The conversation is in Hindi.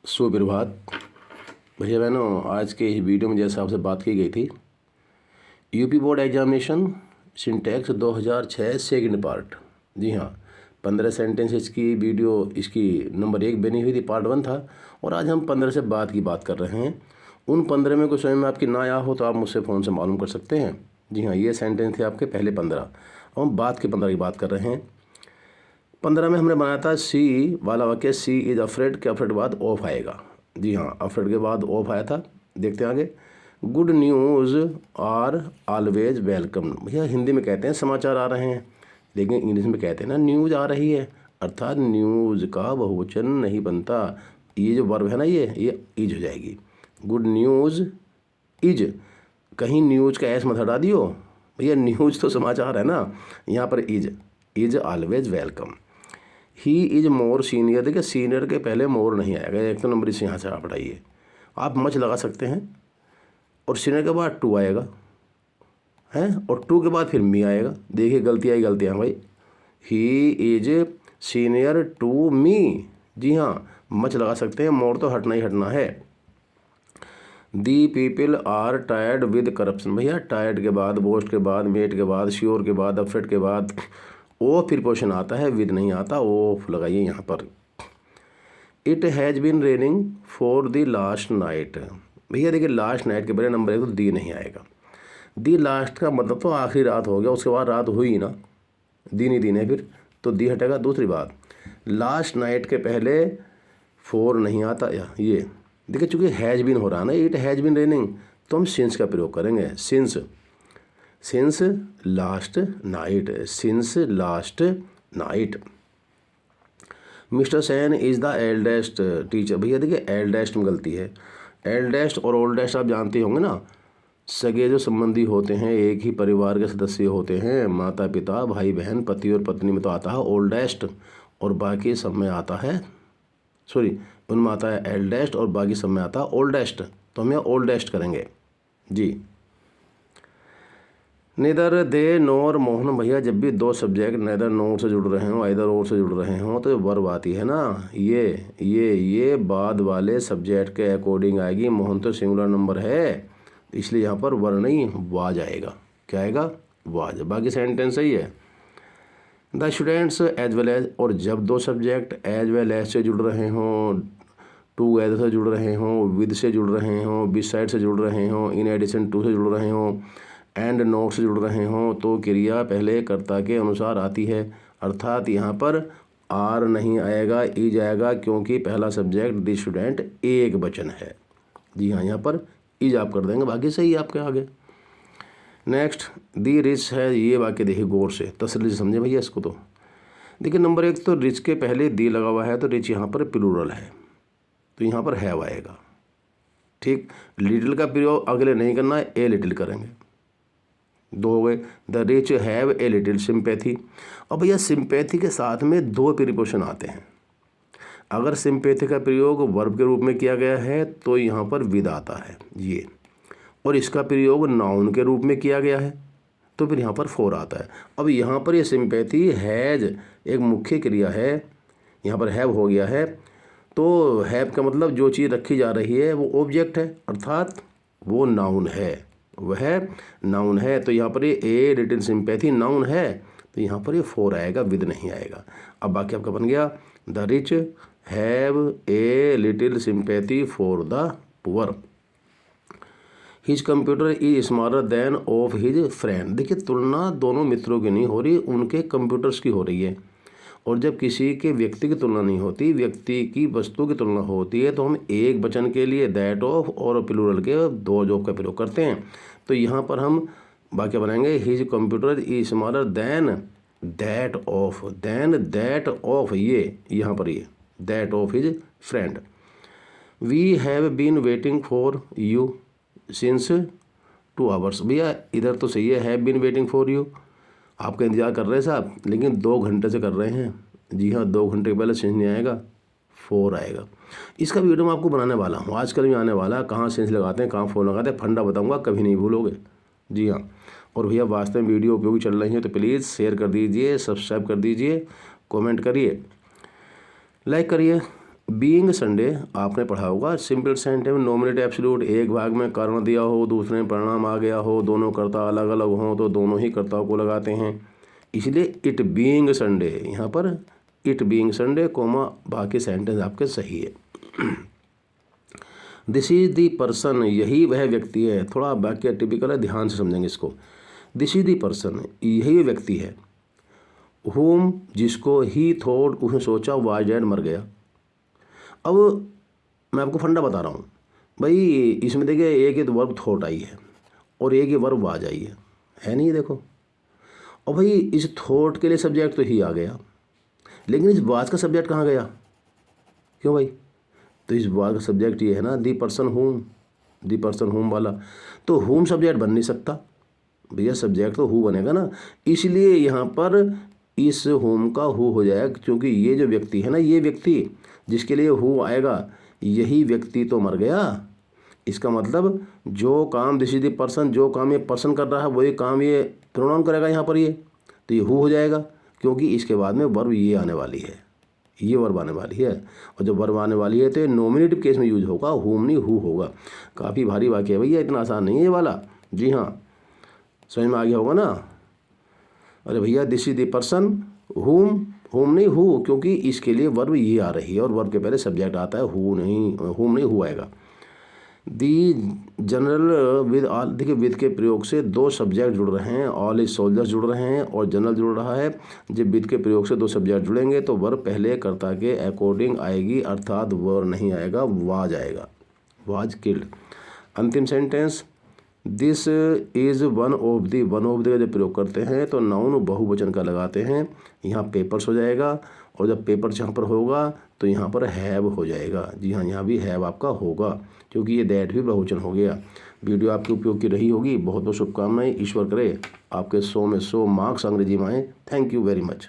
सुप्रभात भैया बहनों। आज के इस वीडियो में जैसे आपसे बात की गई थी, UP board examination syntax 2006 second part. जी हाँ, 15 सेंटेंसेस की वीडियो इसकी नंबर 1 बनी हुई थी, पार्ट 1 था। और आज हम 15 से बाद की बात कर रहे हैं। उन 15 में कुछ समझ में आपकी ना आया हो तो आप मुझसे फ़ोन से मालूम कर सकते हैं। जी हाँ, ये सेंटेंस थे आपके पहले 15। हम बाद के 15 की बात कर रहे हैं। 15 में हमने बनाया था सी वाला वाक्य, सी इज़ अफ्रेड के अफ्रेड के बाद ऑफ आएगा। जी हाँ, अफ्रेड के बाद ऑफ आया था। देखते हैं आगे। Good news are always welcome. भैया हिंदी में कहते हैं समाचार आ रहे हैं, लेकिन इंग्लिश में कहते हैं ना न्यूज़ आ रही है, अर्थात न्यूज़ का बहुवचन नहीं बनता। ये जो वर्ब है ना, ये इज हो जाएगी। गुड न्यूज़ इज, कहीं न्यूज़ का एस मत हटा दियो भैया, न्यूज़ तो समाचार है ना। यहाँ पर is always welcome. He is more senior. देखिए सीनियर के पहले मोर नहीं आएगा, एक तो नंबर इसे यहाँ से आप हटाइए। आप मच लगा सकते हैं और सीनियर के बाद टू आएगा हैं, और टू के बाद फिर मी आएगा। देखिए गलतियाँ भाई। He is senior to me. जी हाँ, मच लगा सकते हैं, मोर तो हटना ही हटना है। The people are tired with corruption. भैया टायर्ड के बाद, बोस्ट के बाद, मेट के बाद, श्योर के बाद, अफ्रेड के बाद ओ प्रीपोजिशन आता है, विद नहीं आता। ओफ लगाइए यहाँ पर। It has been raining for the last night. भैया देखिए लास्ट नाइट के पहले नंबर 1 तो दी नहीं आएगा। दी लास्ट का मतलब तो आखिरी रात हो गया, उसके बाद रात हुई ना, दिन ही दिन है फिर, तो दी हटेगा। दूसरी बात, लास्ट नाइट के पहले फोर नहीं आता। ये देखिए चूँकि हैज़ बीन हो रहा है ना, इट हैज़ बीन रेनिंग, तो हम सिंस का प्रयोग करेंगे। Since last night, since last night. Mister Sen is the eldest teacher. भैया देखिए एल्डेस्ट में गलती है। एल्डेस्ट और ओल्डेस्ट आप जानते होंगे ना, सगे जो संबंधी होते हैं, एक ही परिवार के सदस्य होते हैं, माता पिता भाई बहन पति और पत्नी में तो आता है ओल्डेस्ट, और बाकी सब में आता है उनमें आता है एल्डेस्ट, और बाकी सब में आता है ओल्डेस्ट, तो हम यहाँ ओल्डेस्ट करेंगे जी। नेदर दे नोर मोहन। भैया जब भी दो सब्जेक्ट नेदर नोर से जुड़ रहे हों, आइदर और से जुड़ रहे हों, तो वर्ब आती है ना, ये बाद वाले सब्जेक्ट के अकॉर्डिंग आएगी। मोहन तो सिंगुलर नंबर है, इसलिए यहाँ पर वर नहीं वाज आएगा। क्या आएगा? वाज। बाकी सेंटेंस सही है। The students as well as, और जब दो सब्जेक्ट एज वेल एज से जुड़ रहे हों, टूगेदर से जुड़ रहे हों, विद से जुड़ रहे हों, बिसाइड से जुड़ रहे हों, इन एडिशन टू से जुड़ रहे हों, एंड नोट से जुड़ रहे हों, तो क्रिया पहले कर्ता के अनुसार आती है। अर्थात यहाँ पर आर नहीं आएगा, इज आएगा, क्योंकि पहला सब्जेक्ट द स्टूडेंट एक वचन है। जी हाँ, यहाँ पर इज आप कर देंगे, बाकी सही आपके आगे। नेक्स्ट, दी रिच है। ये वाक्य देखिए गौर से, तसल्ली से समझे भैया इसको। तो देखिए नंबर 1 तो रिच के पहले दी लगा हुआ है, तो रिच यहाँ पर प्लूरल है, तो यहाँ पर हैव आएगा। ठीक, लिटिल का प्रयोग अगले नहीं करना है, ए लिटिल करेंगे। दो हो गए। The rich have a little sympathy. अब भैया सिंपैथी के साथ में दो प्रीपोजिशन आते हैं। अगर सिंपैथी का प्रयोग वर्ब के रूप में किया गया है तो यहाँ पर विद आता है ये, और इसका प्रयोग नाउन के रूप में किया गया है तो फिर यहाँ पर फोर आता है। अब यहाँ पर ये सिंपैथी हैज एक मुख्य क्रिया है, यहाँ पर हैव हो गया है, तो हैव का मतलब जो चीज़ रखी जा रही है वो ऑब्जेक्ट है, अर्थात वो नाउन है, वह नाउन है। तो यहाँ पर ये ए लिटिल सिंपैथी नाउन है, तो यहाँ पर ये फोर आएगा, विद नहीं आएगा। अब बाकी आपका बन गया, the rich have a little sympathy for the poor. His computer is smaller then of his friend. देखिए तुलना दोनों मित्रों की नहीं हो रही, उनके कंप्यूटर्स की हो रही है। और जब किसी के व्यक्ति की तुलना नहीं होती, व्यक्ति की वस्तु की तुलना होती है, तो हम एक वचन के लिए दैट ऑफ और प्लूरल के दो जॉब का प्रयोग करते हैं। तो यहाँ पर हम वाक्य बनाएंगे, his computer is smaller than that of, ये यहाँ पर ये that of his friend. We have been waiting for you since 2 hours. भैया इधर तो सही है, have been waiting for you, आपका इंतजार कर रहे हैं साहब, लेकिन 2 घंटे से कर रहे हैं। जी हाँ, 2 घंटे के पहले सेंस नहीं आएगा, फोर आएगा। इसका वीडियो मैं आपको बनाने वाला हूँ, आजकल में आने वाला है, कहाँ सेंस लगाते हैं, कहाँ फोर लगाते हैं, फंडा बताऊँगा, कभी नहीं भूलोगे। जी हाँ, और भैया वास्तव में वीडियो उपयोगी चल रही है तो प्लीज़ शेयर कर दीजिए, सब्सक्राइब कर दीजिए, कॉमेंट करिए, लाइक करिए। बीइंग संडे आपने पढ़ा होगा। सिंपल सेंटेंस नॉमिनेटिव एब्सोल्यूट, एक भाग में कारण दिया हो, दूसरे में परिणाम आ गया हो, दोनों कर्ता अलग अलग हों तो दोनों ही कर्ताओं को लगाते हैं। इसलिए इट बीइंग संडे, यहाँ पर इट बीइंग संडे कोमा बाकी सेंटेंस आपके सही है। दिस इज दी पर्सन, यही वह व्यक्ति है। थोड़ा वाक्य टिपिकल है, ध्यान से समझेंगे इसको। दिस इज दी पर्सन, यही व्यक्ति है। होम, जिसको ही थॉट, उसने सोचा, वाज डेड, मर गया। अब मैं आपको फंडा बता रहा हूँ भाई, इसमें देखिए एक ही तो वर्ब थॉट आई है और एक ही वर्ब वाज आई है नहीं, देखो। और भाई इस थॉट के लिए सब्जेक्ट तो ही आ गया, लेकिन इस वाज का सब्जेक्ट कहाँ गया? क्यों भाई? तो इस वाज का सब्जेक्ट ये है ना, the person home, the person home वाला। तो होम सब्जेक्ट बन नहीं सकता भैया, सब्जेक्ट तो हु बनेगा ना। इसलिए यहाँ पर इस होम का हु हो जाएगा, क्योंकि ये जो व्यक्ति है ना, ये व्यक्ति जिसके लिए हु आएगा, यही व्यक्ति तो मर गया। इसका मतलब जो काम दिस इज द पर्सन, जो काम ये पर्सन कर रहा है वही काम ये प्रोनाउन करेगा यहाँ पर, ये तो ये हु हो जाएगा, क्योंकि इसके बाद में वर्ब ये आने वाली है, ये वर्ब आने वाली है। और जब वर्ब आने वाली है तो ये नॉमिनेटिव केस में यूज होगा, हुम नहीं हु होगा। काफ़ी भारी वाक्य है भैया, इतना आसान नहीं है ये वाला। जी हाँ, समझ में आ गया होगा ना। अरे भैया this is the person whom, हुम नहीं हु, क्योंकि इसके लिए वर्ब ये आ रही है और वर्ब के पहले सब्जेक्ट आता है, हु नहीं, हुम नहीं हु आएगा। दी जनरल विद ऑल, देखिए विद के प्रयोग से दो सब्जेक्ट जुड़ रहे हैं, ऑल इज सोल्जर्स जुड़ रहे हैं और जनरल जुड़ रहा है। जब विद के प्रयोग से दो सब्जेक्ट जुड़ेंगे तो वर्ब पहले कर्ता के अकॉर्डिंग आएगी, अर्थात वर नहीं आएगा, वाज आएगा, वाज किल्ड। अंतिम sentence, this is one of the, one of the का जब प्रयोग करते हैं तो नाउन बहुवचन का लगाते हैं, यहाँ पेपर्स हो जाएगा। और जब पेपर यहाँ पर होगा तो यहाँ पर हैव हो जाएगा। जी हाँ, यहाँ भी हैव आपका होगा, क्योंकि ये दैट भी बहुवचन हो गया। वीडियो आपके उपयोग की रही होगी। बहुत बहुत शुभकामनाएं। ईश्वर करे आपके 100 में 100 मार्क्स अंग्रेजी में आए। Thank you very much.